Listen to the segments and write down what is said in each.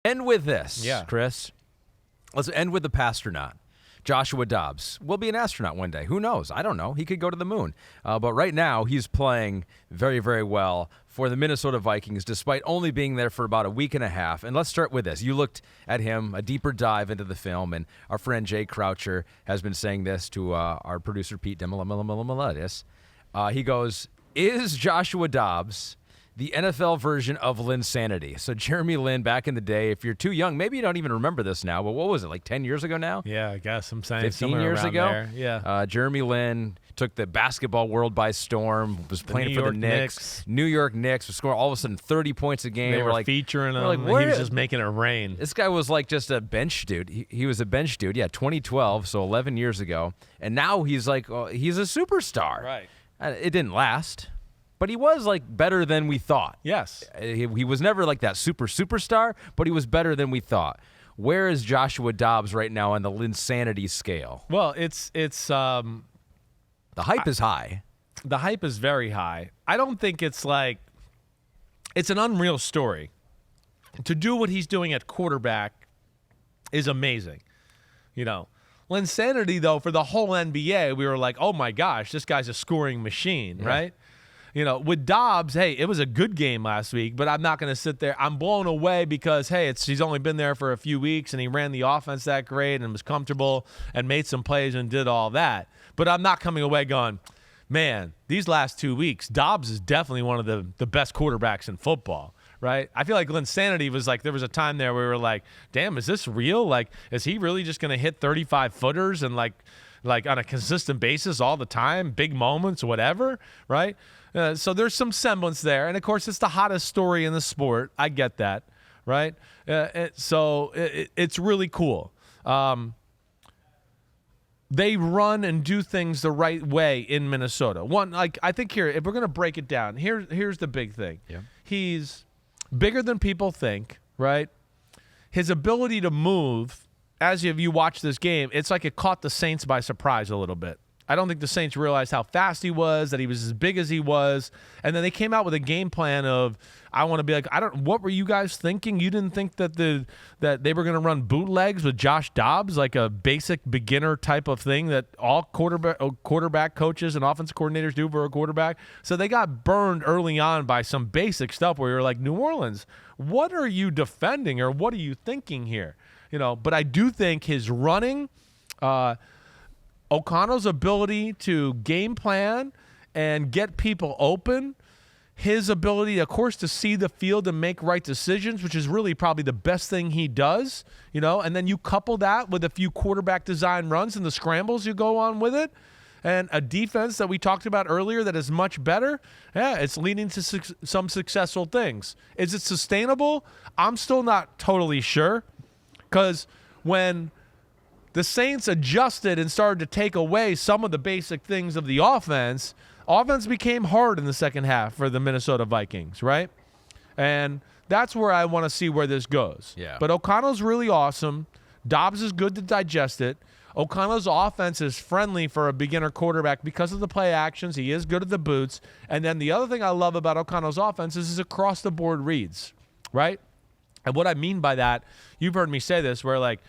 end with this, Chris. Let's end with the pastronaut. Joshua Dobbs will be an astronaut one day. Who knows? I don't know. He could go to the moon. But right now, he's playing very, very well for the Minnesota Vikings, despite only being there for about a week and a half. And let's start with this. You looked at him, a deeper dive into the film, and our friend Jay Croucher has been saying this to our producer, Pete Demilamiladis. He goes, is Joshua Dobbs the NFL version of Linsanity? So Jeremy Lin, back in the day, if you're too young, maybe you don't even remember this now, but what was it, like 10 years ago now? Yeah, I guess I'm saying 15 years ago. There. Yeah. Jeremy Lin took the basketball world by storm, was playing for the Knicks. New York Knicks was scoring all of a sudden 30 points a game. They were featuring him. Like, he was just making it rain. This guy was like just a bench dude. He was a bench dude. Yeah, 2012, so 11 years ago. And now he's like, he's a superstar. Right. It didn't last. But he was, like, better than we thought. Yes. He was never, like, that superstar, but he was better than we thought. Where is Joshua Dobbs right now on the Linsanity scale? Well, it's the hype is high. The hype is very high. I don't think it's like – it's an unreal story. To do what he's doing at quarterback is amazing. You know, Linsanity, though, for the whole NBA, we were like, oh, my gosh, this guy's a scoring machine, right? You know, with Dobbs, hey, it was a good game last week, but I'm not going to sit there. I'm blown away because, hey, he's only been there for a few weeks, and he ran the offense that great and was comfortable and made some plays and did all that. But I'm not coming away going, man, these last 2 weeks, Dobbs is definitely one of the best quarterbacks in football, right? I feel like Linsanity was like, there was a time there where we were like, damn, is this real? Like, is he really just going to hit 35-footers and like on a consistent basis all the time, big moments, whatever, right? So there's some semblance there. And, of course, it's the hottest story in the sport. I get that, right? So it's really cool. They run and do things the right way in Minnesota. One, like, I think here, if we're going to break it down, here's the big thing. Yeah. He's bigger than people think, right? His ability to move, as you watch this game, it's like it caught the Saints by surprise a little bit. I don't think the Saints realized how fast he was, that he was as big as he was. And then they came out with a game plan of, I want to be like, what were you guys thinking? You didn't think that they were going to run bootlegs with Josh Dobbs, like a basic beginner type of thing that all quarterback coaches and offensive coordinators do for a quarterback? So they got burned early on by some basic stuff where you're like, New Orleans, what are you defending or what are you thinking here? You know, but I do think his running, O'Connell's ability to game plan and get people open, his ability, of course, to see the field and make right decisions, which is really probably the best thing he does, you know, and then you couple that with a few quarterback design runs and the scrambles you go on with it, and a defense that we talked about earlier that is much better, it's leading to some successful things. Is it sustainable? I'm still not totally sure, because when the Saints adjusted and started to take away some of the basic things of the offense became hard in the second half for the Minnesota Vikings, right? And that's where I want to see where this goes. Yeah. But O'Connell's really awesome. Dobbs is good to digest it. O'Connell's offense is friendly for a beginner quarterback because of the play actions. He is good at the boots. And then the other thing I love about O'Connell's offense is his across-the-board reads, right? And what I mean by that, you've heard me say this, where like,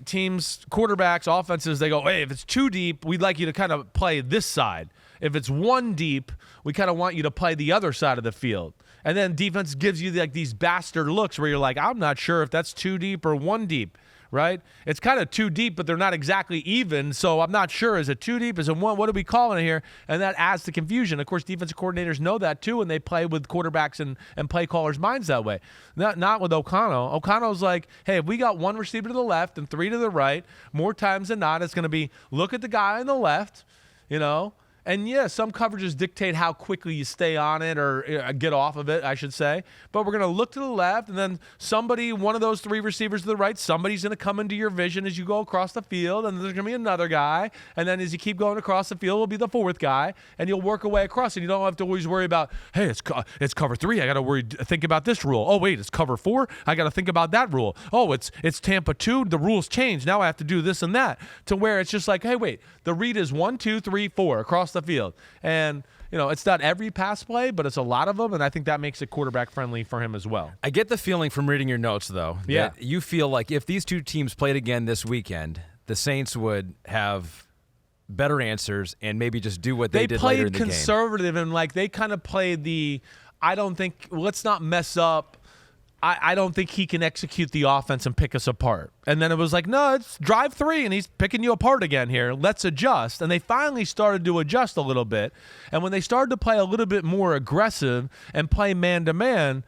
teams, quarterbacks, offenses, they go, hey, if it's too deep, we'd like you to kind of play this side. If it's one deep, we kind of want you to play the other side of the field. And then defense gives you like these bastard looks where you're like, I'm not sure if that's too deep or one deep, right? It's kind of too deep, but they're not exactly even, so I'm not sure. Is it too deep? Is it one? What are we calling it here? And that adds to confusion. Of course, defensive coordinators know that too, and they play with quarterbacks and play callers' minds that way. Not with O'Connell. O'Connell's like, hey, if we got one receiver to the left and three to the right, more times than not, it's going to be look at the guy on the left, you know, And, yeah, some coverages dictate how quickly you stay on it or get off of it, I should say. But we're going to look to the left, and then somebody, one of those three receivers to the right, somebody's going to come into your vision as you go across the field, and there's going to be another guy. And then as you keep going across the field, will be the fourth guy, and you'll work away across. And you don't have to always worry about, hey, it's cover three. I got to think about this rule. Oh, wait, it's cover four. I got to think about that rule. Oh, it's Tampa 2. The rules change. Now I have to do this and that. To where it's just like, hey, wait, the read is 1, 2, 3, 4 across the field. And, it's not every pass play, but it's a lot of them, and I think that makes it quarterback friendly for him as well. I get the feeling from reading your notes, though, that you feel like if these two teams played again this weekend, the Saints would have better answers and maybe just do what they did later in the game. They played conservative, and they kind of played let's not mess up. I don't think he can execute the offense and pick us apart. And then it was like, no, it's drive 3, and he's picking you apart again here. Let's adjust. And they finally started to adjust a little bit. And when they started to play a little bit more aggressive and play man-to-man,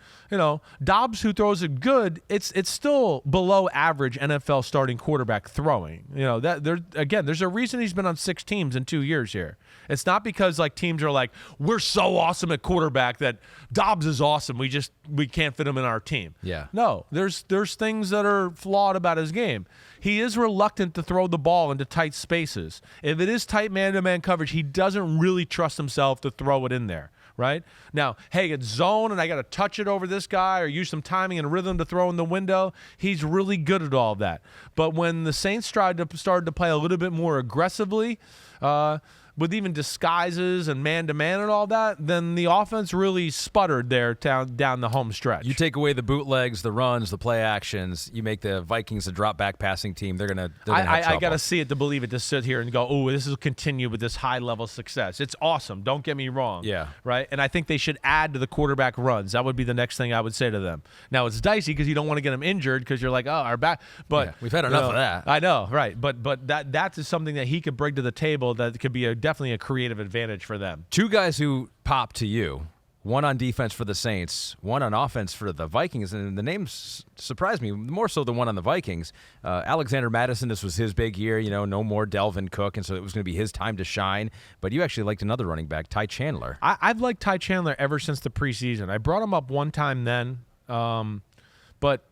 Dobbs, who throws it good, it's still below average NFL starting quarterback throwing. There's a reason he's been on 6 teams in 2 years here. It's not because teams are like, we're so awesome at quarterback that Dobbs is awesome. We can't fit him in our team. Yeah. No, there's things that are flawed about his game. He is reluctant to throw the ball into tight spaces. If it is tight man-to-man coverage, he doesn't really trust himself to throw it in there. Right? Now, hey, it's zone and I got to touch it over this guy or use some timing and rhythm to throw in the window. He's really good at all that. But when the Saints started to play a little bit more aggressively, with even disguises and man-to-man and all that, then the offense really sputtered there down the home stretch. You take away the bootlegs, the runs, the play actions, you make the Vikings a drop-back passing team. They're gonna have trouble. I got to see it to believe it, to sit here and go, oh, this will continue with this high-level success. It's awesome. Don't get me wrong. Yeah. Right? And I think they should add to the quarterback runs. That would be the next thing I would say to them. Now, it's dicey because you don't want to get them injured because you're like, oh, our back. But we've had enough of that. I know, right. But that is something that he could bring to the table that could be definitely a creative advantage for them. Two guys who pop to you, one on defense for the Saints, one on offense for the Vikings, and the names surprised me, more so the one on the Vikings. Alexander Mattison, this was his big year, no more Delvin Cook, and so it was going to be his time to shine. But you actually liked another running back, Ty Chandler. I've liked Ty Chandler ever since the preseason. I brought him up one time then, but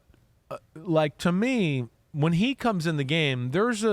to me, when he comes in the game, there's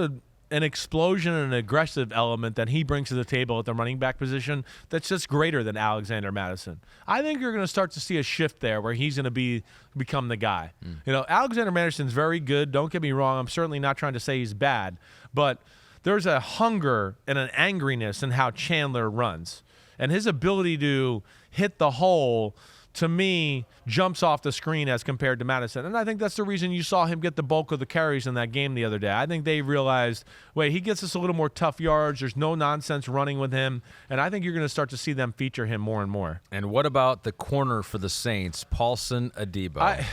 an explosion and an aggressive element that he brings to the table at the running back position that's just greater than Alexander Mattison. I think you're going to start to see a shift there where he's going to become the guy. Alexander Madison's very good. Don't get me wrong. I'm certainly not trying to say he's bad, but there's a hunger and an angriness in how Chandler runs. And his ability to hit the hole, to me, jumps off the screen as compared to Madison. And I think that's the reason you saw him get the bulk of the carries in that game the other day. I think they realized, wait, he gets us a little more tough yards. There's no nonsense running with him. And I think you're going to start to see them feature him more and more. And what about the corner for the Saints, Paulson Adebo?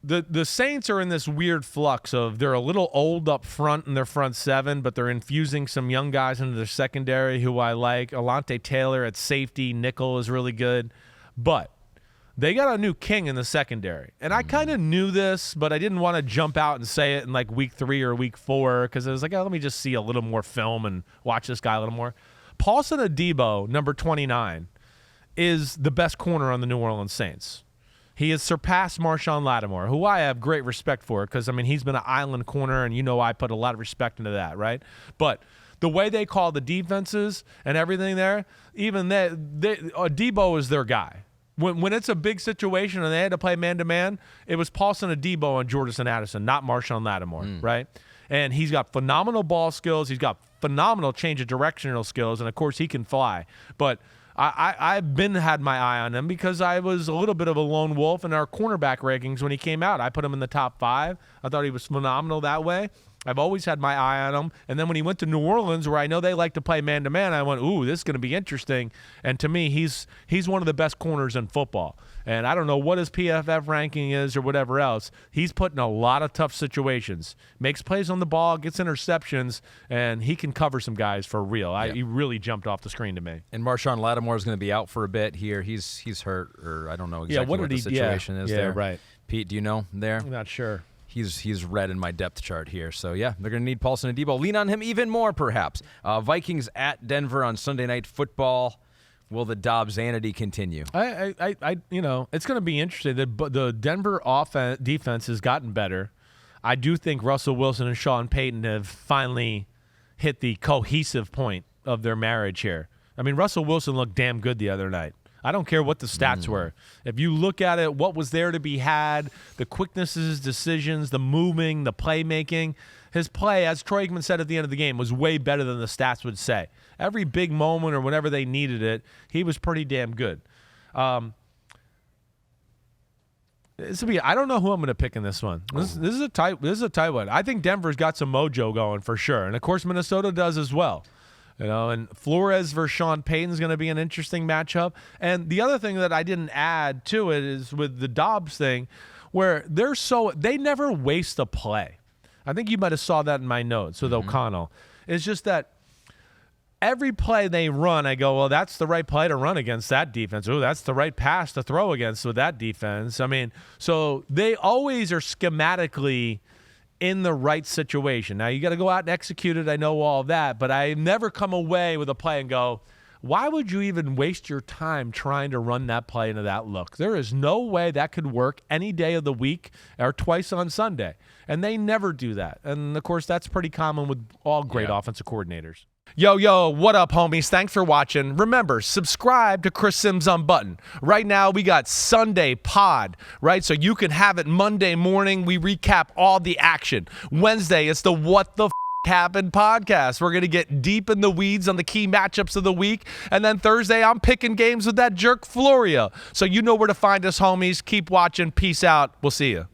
The Saints are in this weird flux of they're a little old up front in their front seven, but they're infusing some young guys into their secondary who I like. Alante Taylor at safety, nickel is really good. But they got a new king in the secondary. And I kind of knew this, but I didn't want to jump out and say it in week 3 or week 4 because I was like, let me just see a little more film and watch this guy a little more. Paulson Adebo, number 29, is the best corner on the New Orleans Saints. He has surpassed Marshawn Lattimore, who I have great respect for because, he's been an island corner, and I put a lot of respect into that, right? But the way they call the defenses and everything there, even Adebo is their guy. When it's a big situation and they had to play man-to-man, it was Paulson Adebo and Jordan Addison, not Marshawn Lattimore, right? And he's got phenomenal ball skills. He's got phenomenal change of directional skills, and, of course, he can fly. But I've had my eye on him because I was a little bit of a lone wolf in our cornerback rankings when he came out. I put him in the top 5. I thought he was phenomenal that way. I've always had my eye on him. And then when he went to New Orleans, where I know they like to play man-to-man, I went, ooh, this is going to be interesting. And to me, he's one of the best corners in football. And I don't know what his PFF ranking is or whatever else. He's put in a lot of tough situations. Makes plays on the ball, gets interceptions, and he can cover some guys for real. He really jumped off the screen to me. And Marshawn Lattimore is going to be out for a bit here. He's hurt, or I don't know exactly what the situation is there. Right. Pete, do you know there? I'm not sure. He's red in my depth chart here. So, yeah, they're going to need Paulson Adebo. Lean on him even more, perhaps. Vikings at Denver on Sunday Night Football. Will the Dobbsanity continue? It's going to be interesting. The Denver defense has gotten better. I do think Russell Wilson and Sean Payton have finally hit the cohesive point of their marriage here. Russell Wilson looked damn good the other night. I don't care what the stats were. If you look at it, what was there to be had, the quickness of his decisions, the moving, the playmaking, his play, as Troy Aikman said at the end of the game, was way better than the stats would say. Every big moment or whenever they needed it, he was pretty damn good. I don't know who I'm going to pick in this one. This is a tight one. I think Denver's got some mojo going for sure, and of course Minnesota does as well. And Flores versus Sean Payton is going to be an interesting matchup. And the other thing that I didn't add to it is with the Dobbs thing, where they never waste a play. I think you might have saw that in my notes with O'Connell. It's just that every play they run, I go, well, that's the right play to run against that defense. Oh, that's the right pass to throw against with that defense. I mean, so they always are schematically in the right situation. Now, you got to go out and execute it. I know all of that, but I never come away with a play and go, why would you even waste your time trying to run that play into that look? There is no way that could work any day of the week or twice on Sunday. And they never do that. And, of course, that's pretty common with all great offensive coordinators. Yo, what up, homies? Thanks for watching. Remember, subscribe to Chris Simms Unbuttoned. Right now, we got Sunday Pod, right? So you can have it Monday morning. We recap all the action. Wednesday, it's the What the Happened podcast. We're going to get deep in the weeds on the key matchups of the week. And then Thursday, I'm picking games with that jerk Florio. So you know where to find us, homies. Keep watching. Peace out. We'll see you.